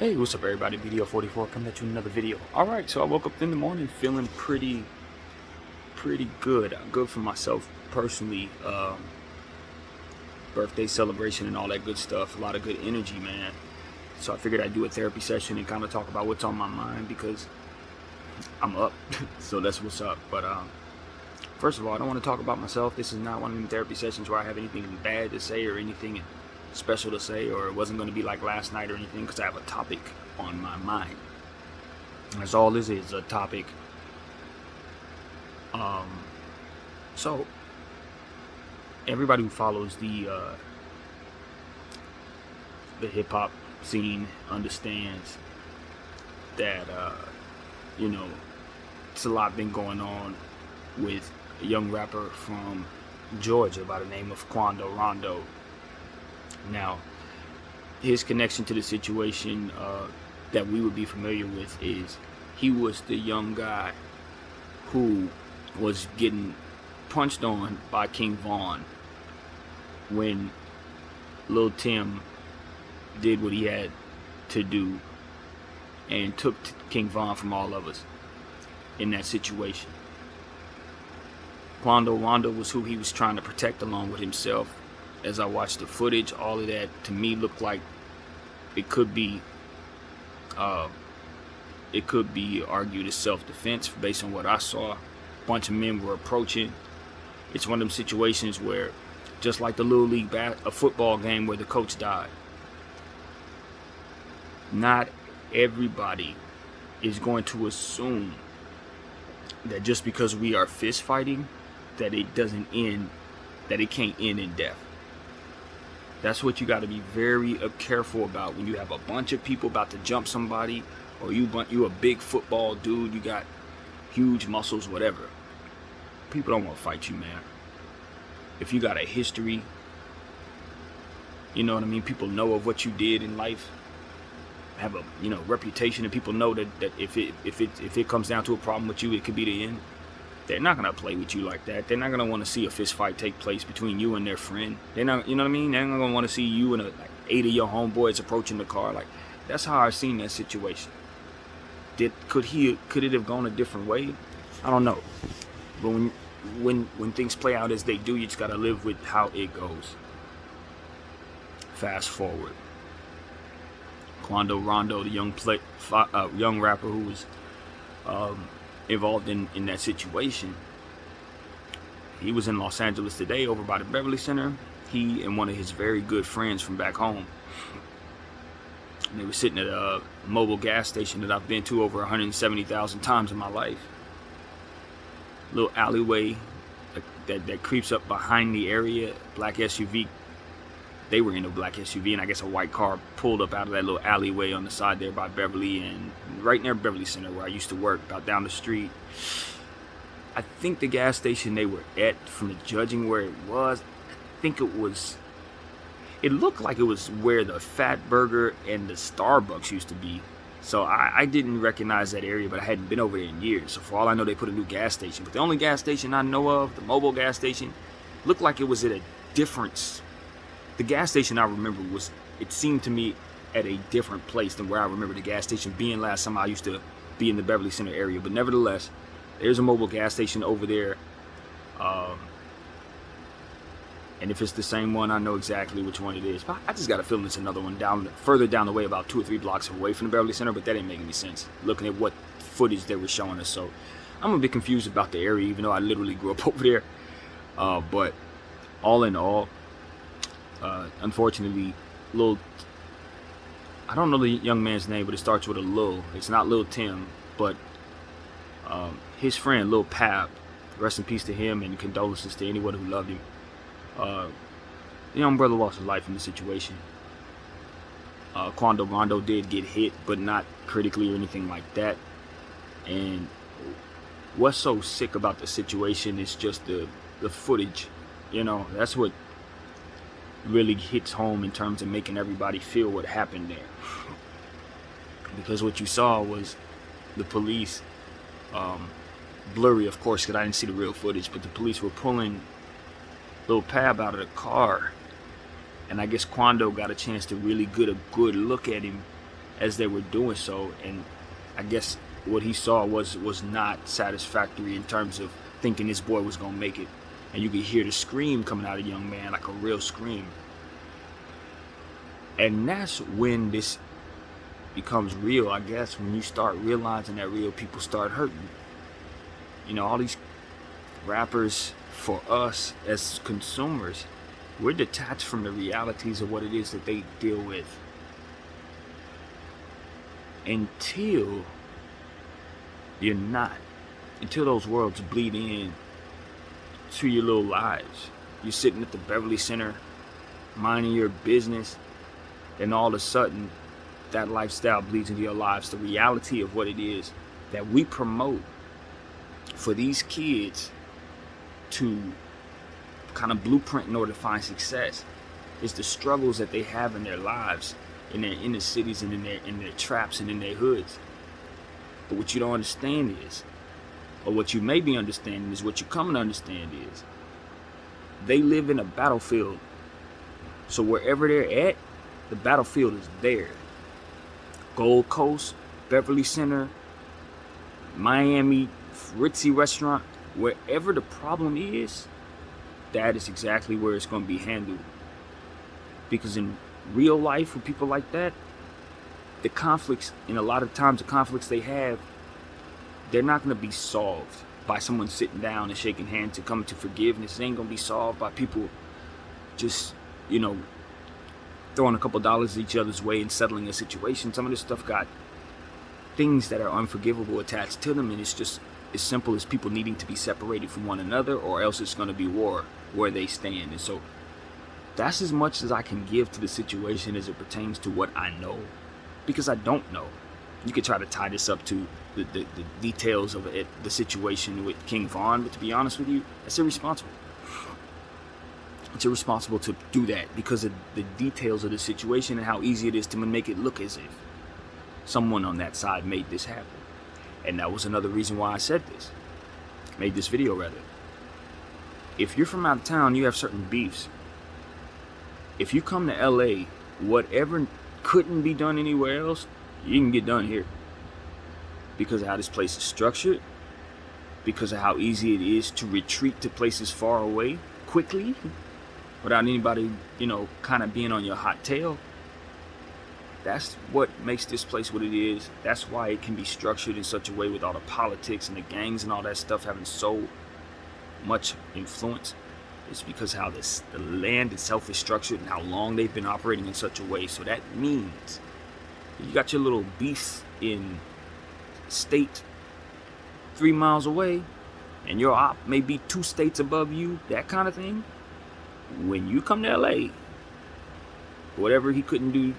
Hey, what's up everybody, BDF 44 coming at you with another video. Alright, so I woke up in the morning feeling pretty good. Good for myself personally. Birthday celebration and all that good stuff. A lot of good energy, man. So I figured I'd do a therapy session and kind of talk about what's on my mind because I'm up. So that's what's up. But first of all, I don't want to talk about myself. This is not one of them therapy sessions where I have anything bad to say or anything special to say, or it wasn't going to be like last night or anything, because I have a topic on my mind. That's all this is, a topic. So everybody who follows the hip hop scene understands that it's a lot been going on with a young rapper from Georgia by the name of Quando Rondo. Now, his connection to the situation that we would be familiar with is he was the young guy who was getting punched on by King Von when Lil Tim did what he had to do and took King Von from all of us in that situation. Quando Rondo was who he was trying to protect along with himself. As I watched the footage, all of that to me looked like it could be argued as self-defense based on what I saw. A bunch of men were approaching. It's one of them situations where, just like the Little League a football game where the coach died, not everybody is going to assume that just because we are fist fighting that it can't end in death. That's what you got to be very careful about when you have a bunch of people about to jump somebody, or you a big football dude, you got huge muscles, whatever. People don't want to fight you, man. If you got a history, you know what I mean, people know of what you did in life, have a reputation, and people know that if it comes down to a problem with you, it could be the end. They're not gonna play with you like that. They're not gonna want to see a fist fight take place between you and their friend. They're not, you know what I mean? They're not gonna want to see you and 8 of your homeboys approaching the car. Like, that's how I've seen that situation. Could it have gone a different way? I don't know. But when things play out as they do, you just gotta live with how it goes. Fast forward. Quando Rondo, the young rapper who was involved in that situation. He was in Los Angeles today over by the Beverly Center. He and one of his very good friends from back home. And they were sitting at a mobile gas station that I've been to over 170,000 times in my life. Little alleyway that creeps up behind the area. Black SUV. They were in a black SUV, and I guess a white car pulled up out of that little alleyway on the side there by Beverly, and right near Beverly Center where I used to work, about down the street. I think the gas station they were at, from the judging where it was, it looked like it was where the Fat Burger and the Starbucks used to be. So I didn't recognize that area, but I hadn't been over there in years. So for all I know, they put a new gas station. But the only gas station I know of, the mobile gas station, looked like it was at a different. The gas station I remember it seemed to me at a different place than where I remember the gas station being last time I used to be in the Beverly Center area. But nevertheless, there's a mobile gas station over there. And if it's the same one, I know exactly which one it is. But I just got a feeling it's another one further down the way, about 2 or 3 blocks away from the Beverly Center. But that ain't making any sense, looking at what footage they were showing us. So I'm a bit confused about the area, even though I literally grew up over there. But all in all, unfortunately, I don't know the young man's name, but it starts with a Lil. It's not Lil Tim, but his friend Lil Pab. Rest in peace to him, and condolences to anyone who loved him. The young brother lost his life in the situation. Quando Rondo did get hit, but not critically or anything like that. And what's so sick about the situation is just the footage. That's what really hits home in terms of making everybody feel what happened there. Because what you saw was the police, blurry of course because I didn't see the real footage, but the police were pulling Lil Pab out of the car, and I guess Quando got a chance to really get a good look at him as they were doing so. And I guess what he saw was not satisfactory in terms of thinking this boy was gonna make it. And you could hear the scream coming out of the young man, like a real scream. And that's when this becomes real, I guess, when you start realizing that real people start hurting. You know, all these rappers, for us as consumers, we're detached from the realities of what it is that they deal with until you're not, until those worlds bleed in to your little lives. You're sitting at the Beverly Center minding your business, and all of a sudden that lifestyle bleeds into your lives. The reality of what it is that we promote for these kids to kind of blueprint in order to find success is the struggles that they have in their lives, in their inner cities and in their traps and in their hoods. But what you don't understand is, or what you may be understanding is, what you come to understand is, they live in a battlefield. So wherever they're at, the battlefield is there. Gold Coast, Beverly Center, Miami, ritzy restaurant, wherever the problem is, that is exactly where it's going to be handled. Because in real life, with people like that, the conflicts, and a lot of times the conflicts they have, they're not going to be solved by someone sitting down and shaking hands and coming to forgiveness. It ain't going to be solved by people just, throwing a couple dollars each other's way and settling a situation. Some of this stuff got things that are unforgivable attached to them, and it's just as simple as people needing to be separated from one another, or else it's going to be war where they stand. And so that's as much as I can give to the situation as it pertains to what I know, because I don't know. You could try to tie this up to the details of it, the situation with King Von, but to be honest with you, that's irresponsible. It's irresponsible to do that because of the details of the situation and how easy it is to make it look as if someone on that side made this happen. And that was another reason why I said this, made this video rather. If you're from out of town, you have certain beefs. If you come to LA, whatever couldn't be done anywhere else, you can get done here. Because of how this place is structured, because of how easy it is to retreat to places far away quickly, without anybody, kind of being on your hot tail. That's what makes this place what it is. That's why it can be structured in such a way, with all the politics and the gangs and all that stuff having so much influence. It's because how the land itself is structured and how long they've been operating in such a way. So that means you got your little beef in state 3 miles away, and your op may be 2 states above you, that kind of thing. When you come to LA, whatever he couldn't do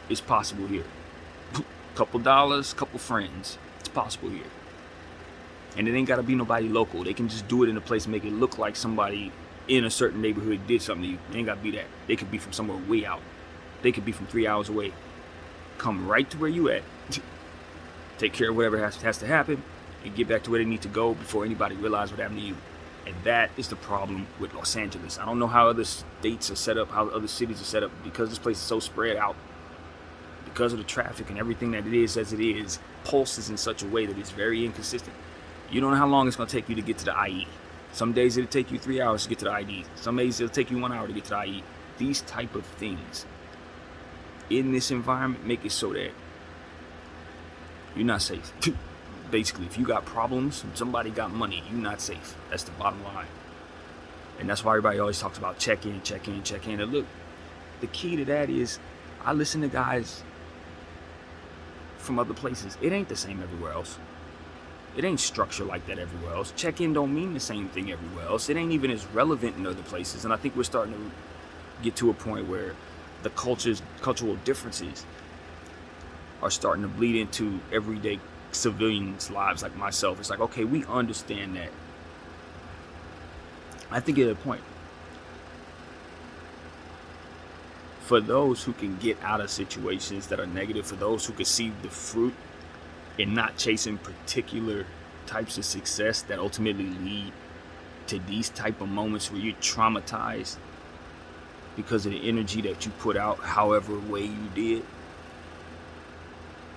is possible here. Couple dollars, couple friends, it's possible here. And it ain't gotta be nobody local. They can just do it in a place and make it look like somebody in a certain neighborhood did something to you. It ain't gotta be that. They could be from somewhere way out. They could be from 3 hours away. Come right to where you at. Take care of whatever has to happen, and get back to where they need to go before anybody realizes what happened to you. And that is the problem with Los Angeles. I don't know how other states are set up, how other cities are set up, because this place is so spread out. Because of the traffic and everything that it is as it is, pulses in such a way that it's very inconsistent. You don't know how long it's going to take you to get to the IE. Some days it'll take you 3 hours to get to the ID. Some days it'll take you 1 hour to get to the IE. These type of things in this environment make it so that you're not safe. Basically, if you got problems and somebody got money, you're not safe. That's the bottom line. And that's why everybody always talks about check in. And look, the key to that is, I listen to guys from other places. It ain't the same everywhere else. It ain't structured like that everywhere else. Check-in don't mean the same thing everywhere else. It ain't even as relevant in other places. And I think we're starting to get to a point where the cultural differences are starting to bleed into everyday civilians' lives like myself. It's like, okay, we understand that. I think at a point, for those who can get out of situations that are negative, for those who can see the fruit and not chasing particular types of success that ultimately lead to these type of moments where you're traumatized because of the energy that you put out, however way you did,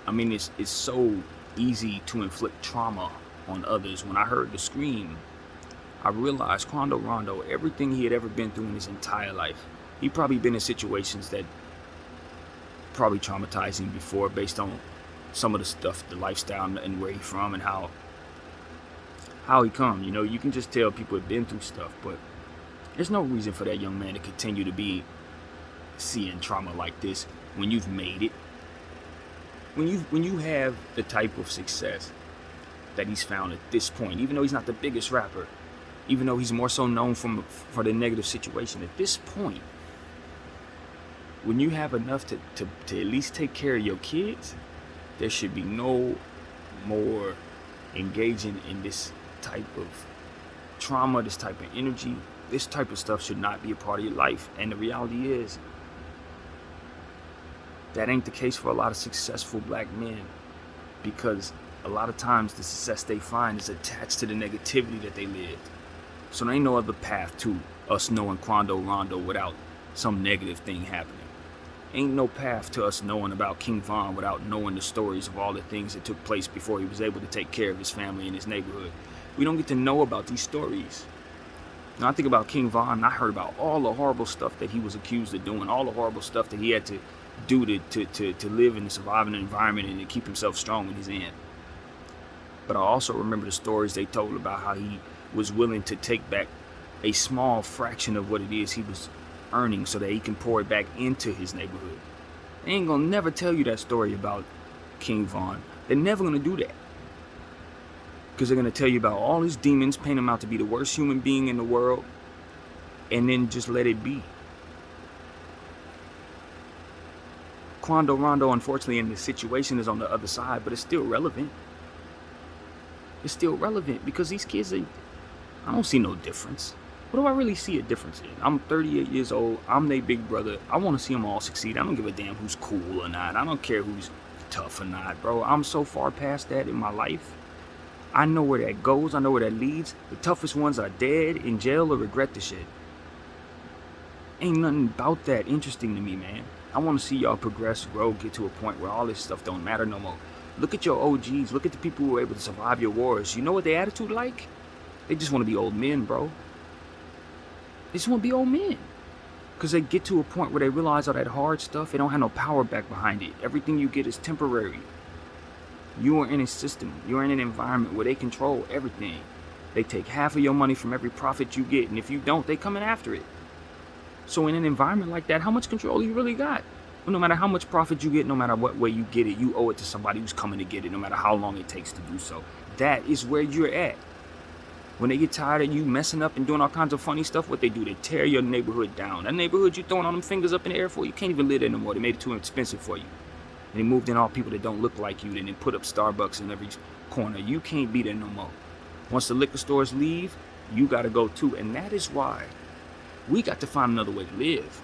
I mean, it's so easy to inflict trauma on others. When I heard the scream, I realized Quando Rondo, everything he had ever been through in his entire life, he probably been in situations that probably traumatized him before, based on some of the stuff, the lifestyle, and where he from, and how he come. You know, you can just tell people have been through stuff, but there's no reason for that young man to continue to be seeing trauma like this when you've made it. When you have the type of success that he's found at this point, even though he's not the biggest rapper, even though he's more so known for the negative situation, at this point, when you have enough to at least take care of your kids, there should be no more engaging in this type of trauma, this type of energy. This type of stuff should not be a part of your life. And the reality is, that ain't the case for a lot of successful black men, because a lot of times the success they find is attached to the negativity that they lived. So there ain't no other path to us knowing Quando Rondo without some negative thing happening. Ain't no path to us knowing about King Von without knowing the stories of all the things that took place before he was able to take care of his family and his neighborhood. We don't get to know about these stories. Now I think about King Von, and I heard about all the horrible stuff that he was accused of doing, all the horrible stuff that he had to do to live in a surviving environment and to keep himself strong when he's in. But I also remember the stories they told about how he was willing to take back a small fraction of what it is he was earning so that he can pour it back into his neighborhood. They ain't gonna never tell you that story about King Von. They're never gonna do that, because they're gonna tell you about all his demons, paint him out to be the worst human being in the world, and then just let it be. Quando Rondo, unfortunately, in this situation is on the other side, but it's still relevant. It's still relevant because these kids, I don't see no difference. What do I really see a difference in? I'm 38 years old. I'm their big brother. I want to see them all succeed. I don't give a damn who's cool or not. I don't care who's tough or not, bro. I'm so far past that in my life. I know where that goes. I know where that leads. The toughest ones are dead, in jail, or regret the shit. Ain't nothing about that interesting to me, man. I want to see y'all progress, grow, get to a point where all this stuff don't matter no more. Look at your OGs. Look at the people who were able to survive your wars. You know what their attitude like? They just want to be old men, bro. They just want to be old men. Because they get to a point where they realize all that hard stuff, they don't have no power back behind it. Everything you get is temporary. You are in a system. You're in an environment where they control everything. They take half of your money from every profit you get, and if you don't, they coming after it. So in an environment like that, how much control you really got? Well, no matter how much profit you get, no matter what way you get it, you owe it to somebody who's coming to get it, no matter how long it takes to do so. That is where you're at. When they get tired of you messing up and doing all kinds of funny stuff, what they do, they tear your neighborhood down. That neighborhood you throwing all them fingers up in the air for, you can't even live there no more. They made it too expensive for you. And they moved in all people that don't look like you, and then put up Starbucks in every corner. You can't be there no more. Once the liquor stores leave, you got to go too. And that is why we got to find another way to live.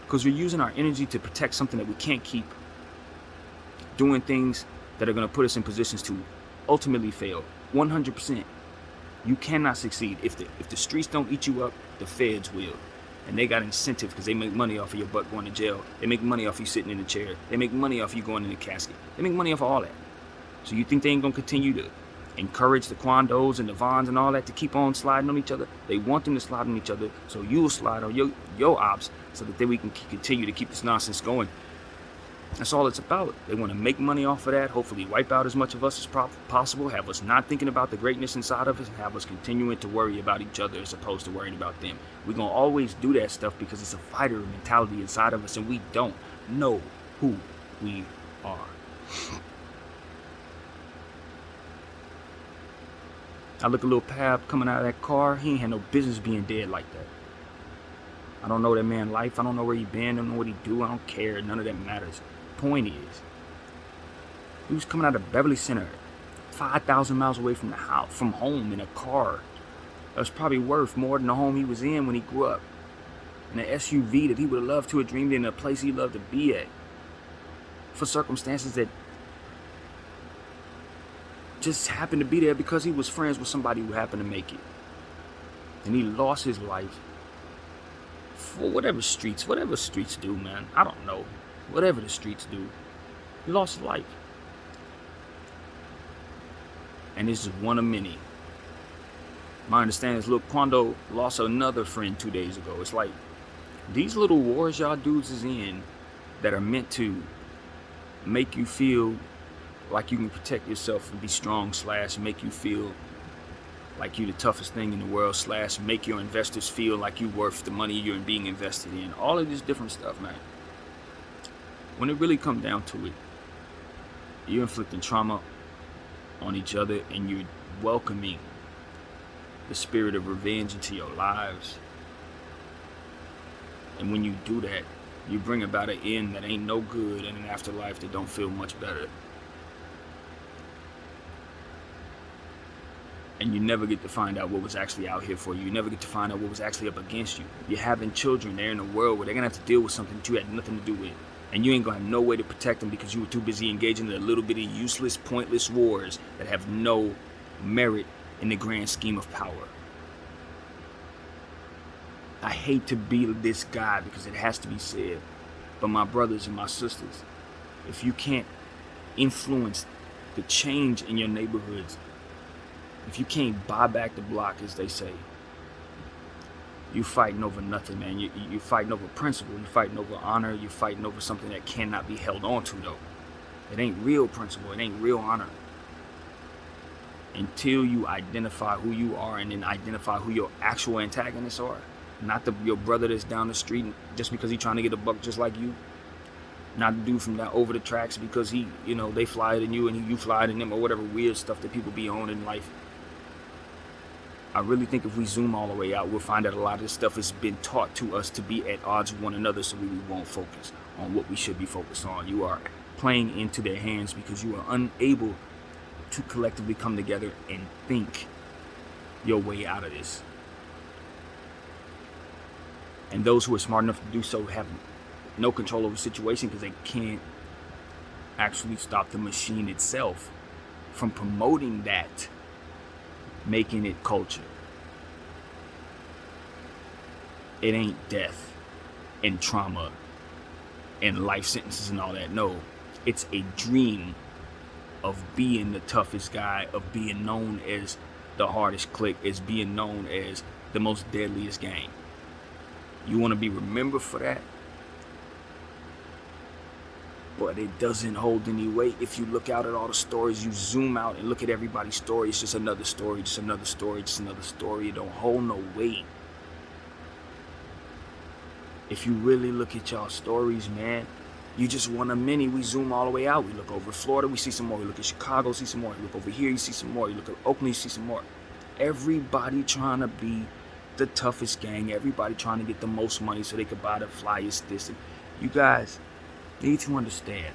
Because we're using our energy to protect something that we can't keep. Doing things that are going to put us in positions to ultimately fail. 100%. You cannot succeed. If the streets don't eat you up, the feds will. And they got incentive because they make money off of your butt going to jail. They make money off you sitting in the chair. They make money off you going in the casket. They make money off of all that. So you think they ain't going to continue to encourage the Quandos and the Vons and all that to keep on sliding on each other? They want them to slide on each other, so you'll slide on your ops, so that then we can continue to keep this nonsense going. That's all it's about. They want to make money off of that, hopefully wipe out as much of us as possible, have us not thinking about the greatness inside of us, and have us continuing to worry about each other as opposed to worrying about them. We're going to always do that stuff because it's a fighter mentality inside of us, and we don't know who we are. I look a little Pab coming out of that car. He ain't had no business being dead like that. I don't know that man's life. I don't know where he been. I don't know what he do. I don't care. None of that matters. Point is, he was coming out of Beverly Center, 5,000 miles away from the house, from home, in a car that was probably worth more than the home he was in when he grew up, in an SUV that he would have loved to have dreamed in, a place he loved to be at, for circumstances that just happened to be there because he was friends with somebody who happened to make it. And he lost his life for whatever streets do, man. I don't know. Whatever the streets do. He lost his life. And this is one of many. My understanding is, look, Quando lost another friend 2 days ago. It's like, these little wars y'all dudes is in that are meant to make you feel like you can protect yourself and be strong, / make you feel like you're the toughest thing in the world, / make your investors feel like you're worth the money you're being invested in. All of this different stuff, man. When it really comes down to it, you're inflicting trauma on each other, and you're welcoming the spirit of revenge into your lives. And when you do that, you bring about an end that ain't no good and an afterlife that don't feel much better. And you never get to find out what was actually out here for you. You never get to find out what was actually up against you. You're having children. They're in a world where they're going to have to deal with something that you had nothing to do with. And you ain't going to have no way to protect them because you were too busy engaging in a little bitty, useless, pointless wars that have no merit in the grand scheme of power. I hate to be this guy because it has to be said, but my brothers and my sisters, if you can't influence the change in your neighborhoods, if you can't buy back the block, as they say, you fighting over nothing, man. You're fighting over principle. You're fighting over honor. You're fighting over something that cannot be held on to, though. It ain't real principle. It ain't real honor. Until you identify who you are and then identify who your actual antagonists are. Not your brother that's down the street just because he's trying to get a buck just like you. Not the dude from down over the tracks because he, they fly than you and you fly than them, or whatever weird stuff that people be on in life. I really think if we zoom all the way out, we'll find that a lot of this stuff has been taught to us to be at odds with one another, so we won't focus on what we should be focused on. You are playing into their hands because you are unable to collectively come together and think your way out of this. And those who are smart enough to do so have no control over the situation because they can't actually stop the machine itself from promoting that, making it culture. It ain't death and trauma and life sentences and all that. No, it's a dream of being the toughest guy, of being known as the hardest click, as being known as the most deadliest gang. You want to be remembered for that? But it doesn't hold any weight if you look out at all the stories. You zoom out and look at everybody's story. It's just another story, just another story, just another story. It don't hold no weight. If you really look at y'all stories, man, you just one of many. We zoom all the way out. We look over Florida, we see some more. We look at Chicago, see some more. You look over here, you see some more. You look at Oakland, you see some more. Everybody trying to be the toughest gang. Everybody trying to get the most money so they could buy the flyest this. And you guys need to understand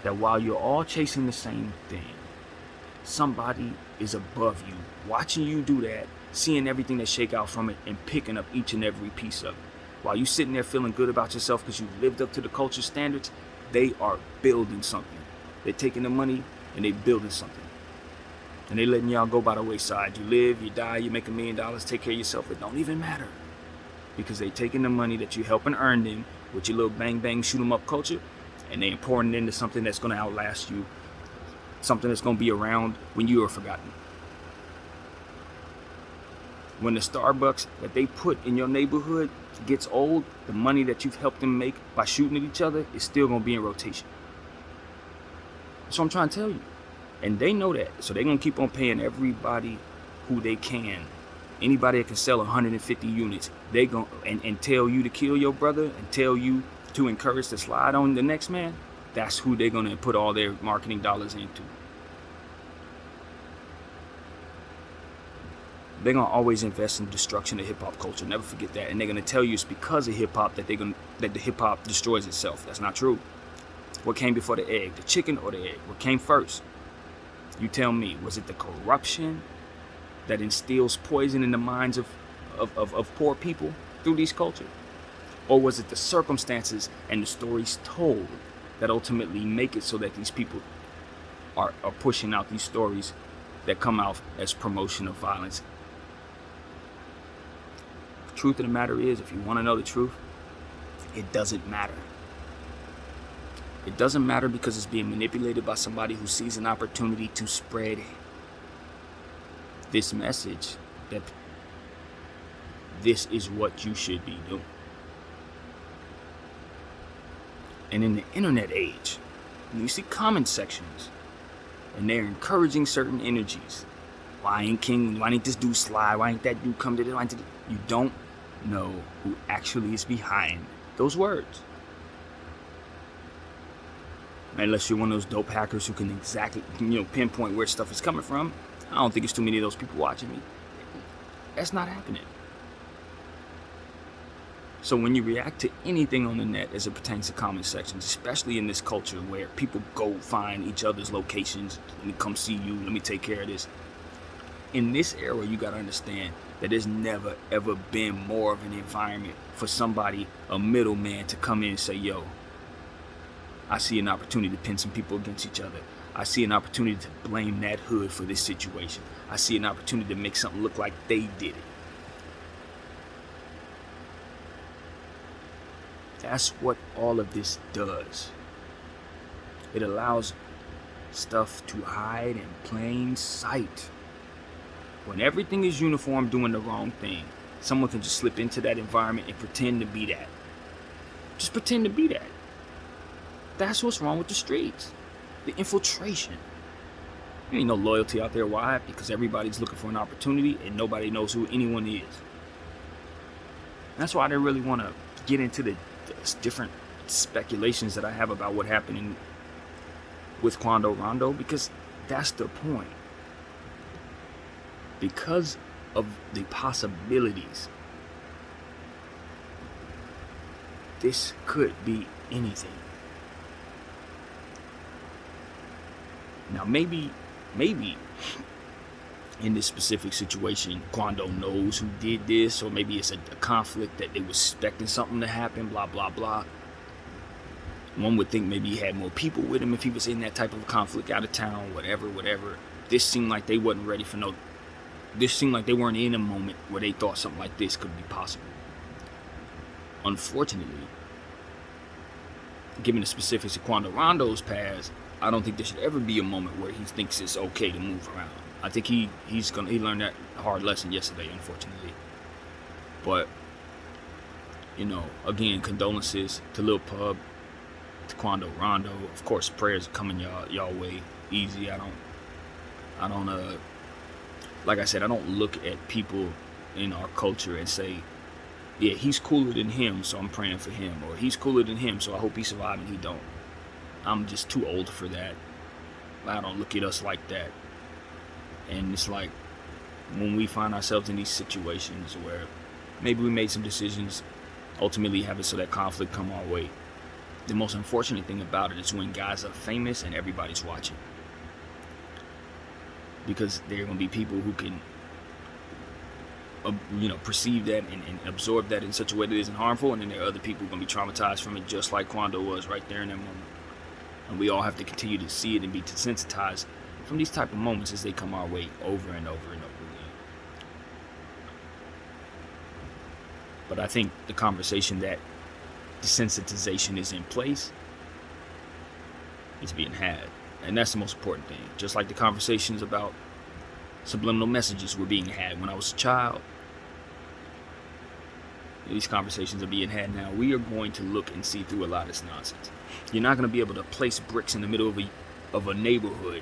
that while you're all chasing the same thing, somebody is above you, watching you do that, seeing everything that shake out from it, and picking up each and every piece of it. While you sitting there feeling good about yourself because you lived up to the culture standards, they are building something. They're taking the money and they building something. And they letting y'all go by the wayside. You live, you die, you make $1 million, take care of yourself. It don't even matter. Because they taking the money that you helping earn them with your little bang bang shoot 'em up culture, and they pouring it into something that's going to outlast you, something that's going to be around when you are forgotten. When the Starbucks that they put in your neighborhood gets old, the money that you've helped them make by shooting at each other is still going to be in rotation. That's what I'm trying to tell you. And they know that. So they're going to keep on paying everybody who they can. Anybody that can sell 150 units, they going and tell you to kill your brother and tell you to encourage to slide on the next man. That's who they're going to put all their marketing dollars into. They're going to always invest in destruction of hip-hop culture. Never forget that. And they're going to tell you it's because of hip-hop that that the hip-hop destroys itself. That's not true. What came before the egg? The chicken or the egg? What came first? You tell me. Was it the corruption that instills poison in the minds of poor people through these cultures? Or was it the circumstances and the stories told that ultimately make it so that these people are pushing out these stories that come out as promotion of violence? The truth of the matter is, if you want to know the truth, it doesn't matter. It doesn't matter because it's being manipulated by somebody who sees an opportunity to spread this message that this is what you should be doing. And in the internet age, when you see comment sections and they're encouraging certain energies, why ain't King, why ain't this dude slide, why ain't that dude come to this, you don't know who actually is behind those words. Unless you're one of those dope hackers who can exactly, pinpoint where stuff is coming from. I don't think there's too many of those people watching me. That's not happening. So when you react to anything on the net as it pertains to comment sections, especially in this culture where people go find each other's locations and come see you, let me take care of this. In this era, you got to understand that there's never, ever been more of an environment for somebody, a middleman, to come in and say, yo, I see an opportunity to pin some people against each other. I see an opportunity to blame that hood for this situation. I see an opportunity to make something look like they did it. That's what all of this does. It allows stuff to hide in plain sight. When everything is uniform doing the wrong thing, someone can just slip into that environment and pretend to be that. Just pretend to be that. That's what's wrong with the streets. The infiltration. There ain't no loyalty out there. Why? Because everybody's looking for an opportunity and nobody knows who anyone is. That's why I didn't really want to get into the different speculations that I have about what happened with Quando Rondo, because that's the point. Because of the possibilities, this could be anything. Now, maybe in this specific situation, Quando knows who did this, or maybe it's a conflict that they were expecting something to happen, blah, blah, blah. One would think maybe he had more people with him if he was in that type of conflict out of town, whatever. This seemed like they wasn't ready for this seemed like they weren't in a moment where they thought something like this could be possible. Unfortunately, given the specifics of Quando Rondo's past, I don't think there should ever be a moment where he thinks it's okay to move around. I think he learned that hard lesson yesterday, unfortunately. But, again, condolences to Lil Pub, to Quando Rondo. Of course, prayers are coming y'all way easy. I don't like I said, I don't look at people in our culture and say, yeah, he's cooler than him, so I'm praying for him, or he's cooler than him, so I hope he survives and he don't. I'm just too old for that. I don't look at us like that. And it's like when we find ourselves in these situations where maybe we made some decisions, ultimately have it so that conflict come our way. The most unfortunate thing about it is when guys are famous and everybody's watching. Because there are going to be people who can, perceive that and absorb that in such a way that isn't harmful, and then there are other people who are going to be traumatized from it, just like Quando was right there in that moment. And we all have to continue to see it and be desensitized from these type of moments as they come our way over and over and over again. But I think the conversation that desensitization is in place is being had. And that's the most important thing. Just like the conversations about subliminal messages were being had when I was a child. These conversations are being had now. We are going to look and see through a lot of this nonsense. You're not going to be able to place bricks in the middle of a neighborhood,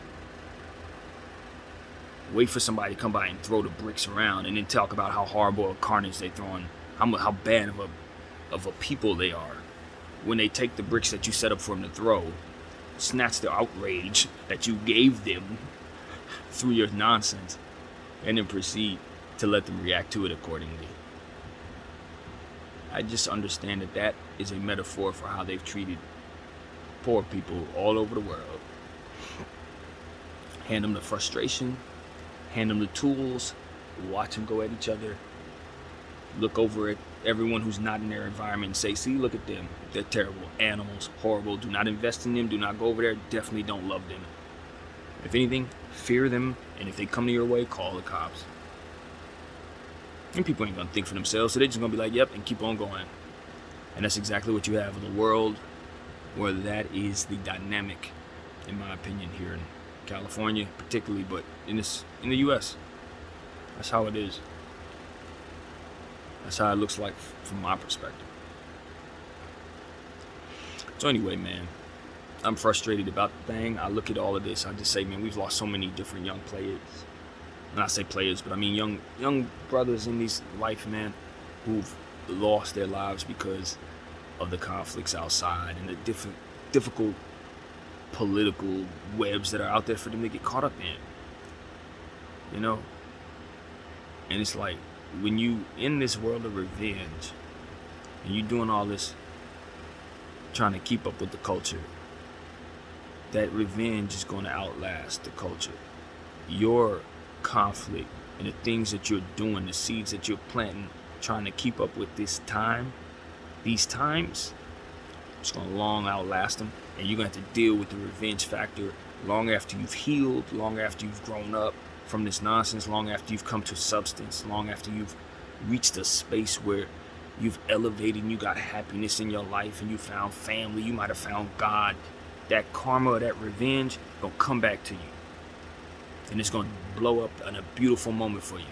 wait for somebody to come by and throw the bricks around, and then talk about how horrible a carnage they throwing, how bad of a people they are, when they take the bricks that you set up for them to throw, snatch the outrage that you gave them through your nonsense, and then proceed to let them react to it accordingly. I just understand that is a metaphor for how they've treated poor people all over the world. Hand them the frustration, hand them the tools, watch them go at each other, look over at everyone who's not in their environment and say, see, look at them. They're terrible, animals, horrible. Do not invest in them. Do not go over there. Definitely don't love them. If anything, fear them. And if they come to your way, call the cops. And people ain't going to think for themselves. So they're just going to be like, yep, and keep on going. And that's exactly what you have. The world or that is the dynamic, in my opinion, here in California particularly, but in the US. That's how it is. That's how it looks like from my perspective. So anyway, man, I'm frustrated about the thing. I look at all of this, I just say, man, we've lost so many different young players. Not say players, but I mean young brothers in this life, man, who've lost their lives because of the conflicts outside and the difficult political webs that are out there for them to get caught up in. You know? And it's like, when you in this world of revenge and you doing all this trying to keep up with the culture, that revenge is going to outlast the culture. Your conflict and the things that you're doing, the seeds that you're planting, trying to keep up with these times, it's going to long outlast them, and you're going to have to deal with the revenge factor long after you've healed, long after you've grown up from this nonsense, long after you've come to substance, long after you've reached a space where you've elevated and you got happiness in your life and you found family, you might have found God. That karma or that revenge gonna come back to you, and it's gonna blow up in a beautiful moment for you.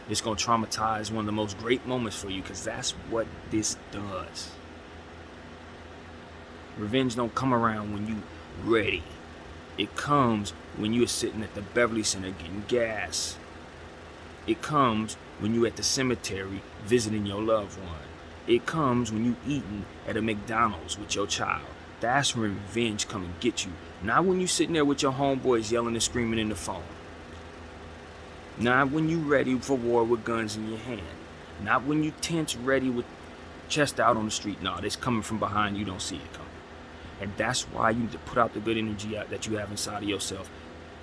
It's gonna traumatize one of the most great moments for you, because that's what this does. Revenge don't come around when you ready. It comes when you're sitting at the Beverly Center getting gas. It comes when you're at the cemetery visiting your loved one. It comes when you eating at a McDonald's with your child. That's when revenge come and get you. Not when you sitting there with your homeboys yelling and screaming in the phone. Not when you ready for war with guns in your hand. Not when you tense ready with chest out on the street. No, it's coming from behind. You don't see it coming. And that's why you need to put out the good energy out that you have inside of yourself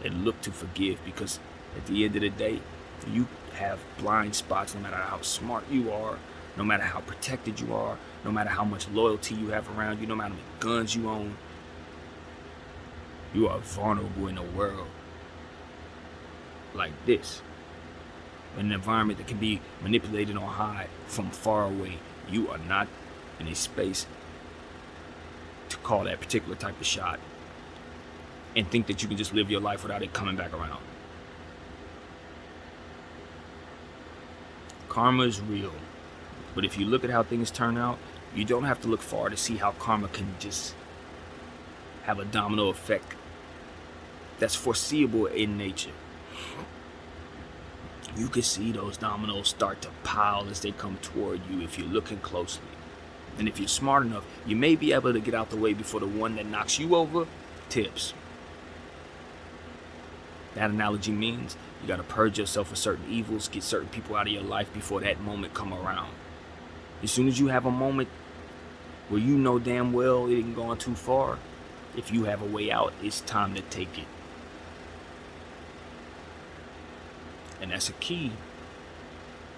and look to forgive, because at the end of the day, you have blind spots no matter how smart you are, no matter how protected you are, no matter how much loyalty you have around you, no matter how many guns you own. You are vulnerable in a world like this. In an environment that can be manipulated on high from far away. You are not in a space to call that particular type of shot and think that you can just live your life without it coming back around. Karma is real, but if you look at how things turn out, you don't have to look far to see how karma can just have a domino effect that's foreseeable in nature. You can see those dominoes start to pile as they come toward you if you're looking closely. And if you're smart enough, you may be able to get out the way before the one that knocks you over tips. That analogy means you got to purge yourself of certain evils, get certain people out of your life before that moment come around. As soon as you have a moment where you know damn well it ain't gone too far, if you have a way out, it's time to take it. And that's a key.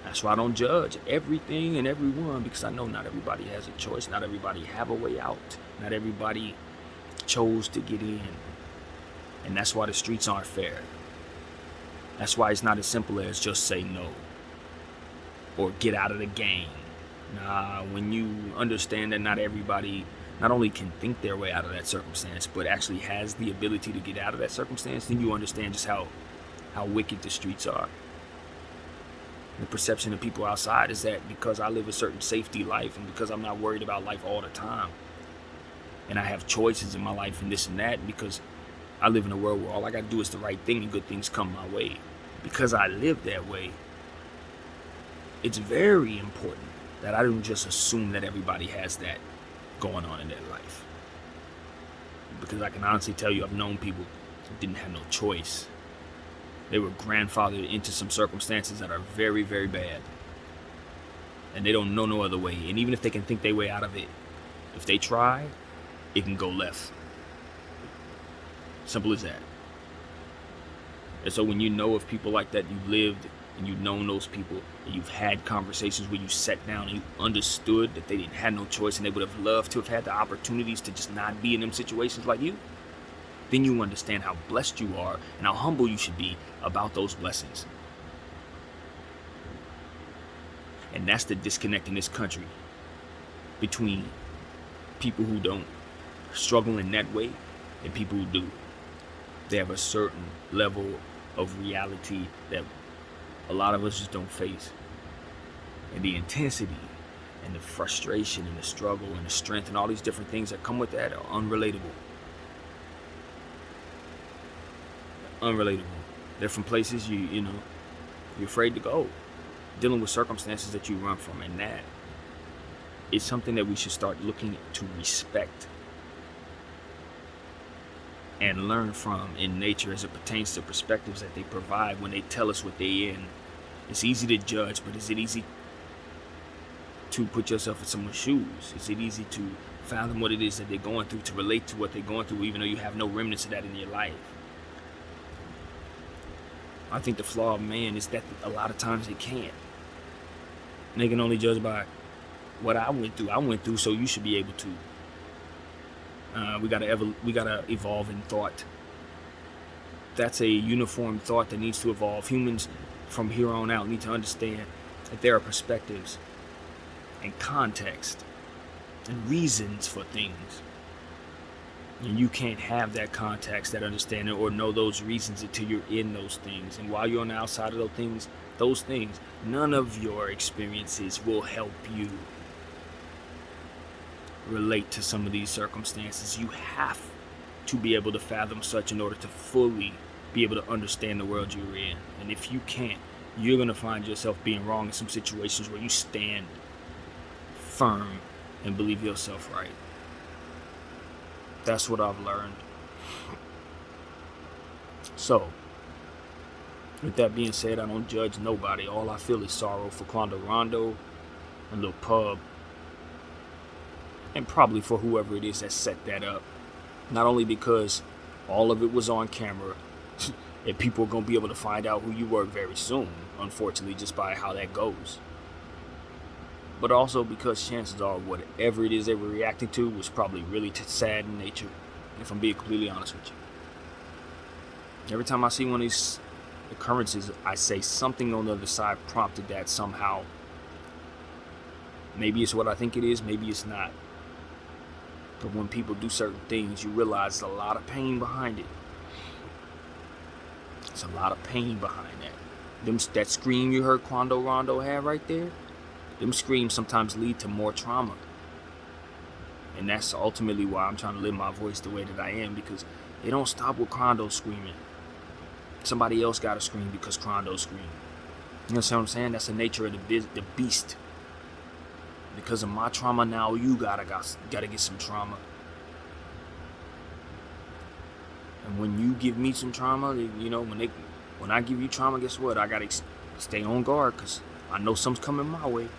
That's why I don't judge everything and everyone, because I know not everybody has a choice. Not everybody have a way out. Not everybody chose to get in. And that's why the streets aren't fair. That's why it's not as simple as just say no or get out of the game. Nah, when you understand that not everybody not only can think their way out of that circumstance, but actually has the ability to get out of that circumstance, then you understand just how wicked the streets are. The perception of people outside is that because I live a certain safety life and because I'm not worried about life all the time, and I have choices in my life and this and that, because I live in a world where all I got to do is the right thing and good things come my way. Because I live that way, it's very important that I don't just assume that everybody has that going on in their life. Because I can honestly tell you, I've known people who didn't have no choice. They were grandfathered into some circumstances that are very, very bad. And they don't know no other way. And even if they can think their way out of it, if they try, it can go left. Simple as that. And so when you know of people like that, you've lived and you've known those people, and you've had conversations where you sat down and you understood that they didn't have no choice and they would have loved to have had the opportunities to just not be in them situations like you, then you understand how blessed you are and how humble you should be about those blessings. And that's the disconnect in this country between people who don't struggle in that way than people who do. They have a certain level of reality that a lot of us just don't face. And the intensity and the frustration and the struggle and the strength and all these different things that come with that are unrelatable. Unrelatable. They're from places you're afraid to go. Dealing with circumstances that you run from, and that is something that we should start looking to respect and learn from in nature as it pertains to perspectives that they provide when they tell us what they're in. It's easy to judge, but is it easy to put yourself in someone's shoes? Is it easy to fathom what it is that they're going through, to relate to what they're going through, even though you have no remnants of that in your life? I think the flaw of man is that a lot of times they can't. They can only judge by what I went through, so you should be able to. We gotta evolve in thought. That's a uniform thought that needs to evolve. Humans from here on out need to understand that there are perspectives and context and reasons for things. And you can't have that context, that understanding, or know those reasons until you're in those things. And while you're on the outside of those things, none of your experiences will help you relate to some of these circumstances. You have to be able to fathom such in order to fully be able to understand the world you're in. And if you can't, you're going to find yourself being wrong in some situations where you stand firm and believe yourself right. That's what I've learned. So, with that being said, I don't judge nobody. All I feel is sorrow for Quando Rondo and Lil Pub, and probably for whoever it is that set that up. Not only because all of it was on camera, and people are going to be able to find out who you were very soon, unfortunately, just by how that goes. But also because chances are whatever it is they were reacting to was probably really sad in nature, if I'm being completely honest with you. Every time I see one of these occurrences, I say something on the other side prompted that somehow. Maybe it's what I think it is, maybe it's not. But when people do certain things, you realize there's a lot of pain behind it. There's a lot of pain behind that. That scream you heard Quando Rondo have right there, them screams sometimes lead to more trauma. And that's ultimately why I'm trying to live my voice the way that I am, because it don't stop with Quando screaming. Somebody else got to scream because Quando screamed. You know what I'm saying? That's the nature of the beast. Because of my trauma now, you gotta get some trauma. And when you give me some trauma, when I give you trauma, guess what? I gotta stay on guard, because I know something's coming my way.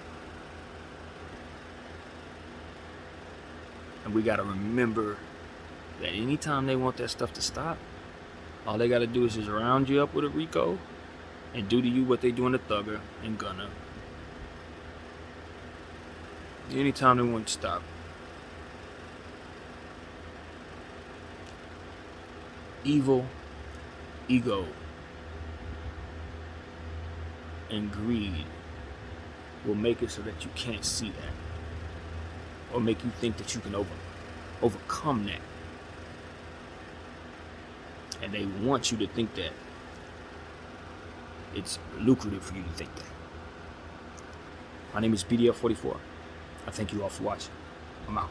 And we gotta remember that anytime they want that stuff to stop, all they gotta do is just round you up with a Rico and do to you what they doing to Thugger and Gunna. Anytime they want to stop. Evil, ego, and greed will make it so that you can't see that, or make you think that you can overcome that. And they want you to think that it's lucrative for you to think that. My name is BDF 44. I thank you all for watching. I'm out.